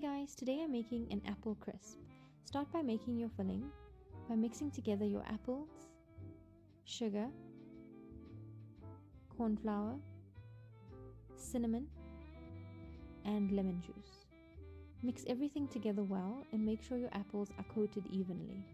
Hey guys, today I'm making an apple crisp. Start by making your filling by mixing together your apples, sugar, corn flour, cinnamon, and lemon juice. Mix everything together well and make sure your apples are coated evenly.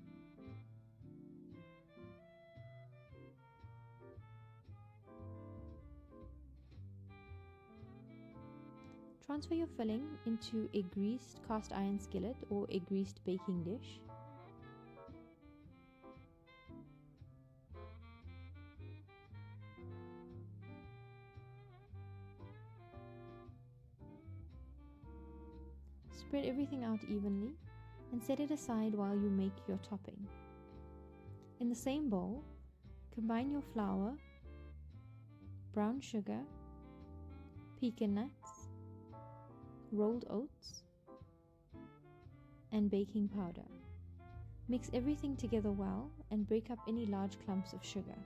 Transfer your filling into a greased cast iron skillet or a greased baking dish. Spread everything out evenly and set it aside while you make your topping. In the same bowl, combine your flour, brown sugar, pecan nuts, rolled oats, and baking powder. Mix everything together well and break up any large clumps of sugar.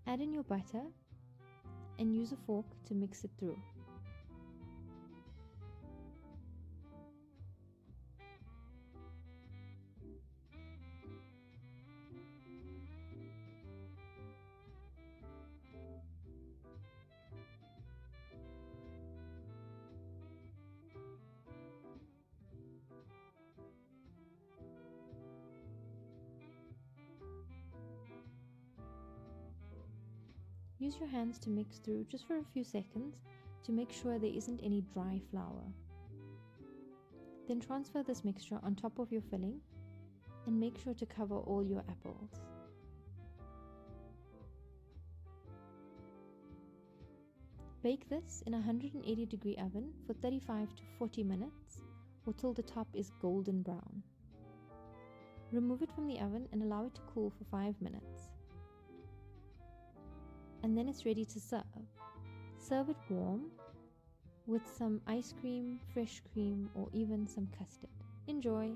Add in your butter and use a fork to mix it through. Use your hands to mix through just for a few seconds to make sure there isn't any dry flour. Then transfer this mixture on top of your filling and make sure to cover all your apples. Bake this in a 180-degree oven for 35 to 40 minutes or till the top is golden brown. Remove it from the oven and allow it to cool for 5 minutes. And then it's ready to serve. Serve it warm with some ice cream, fresh cream, or even some custard. Enjoy!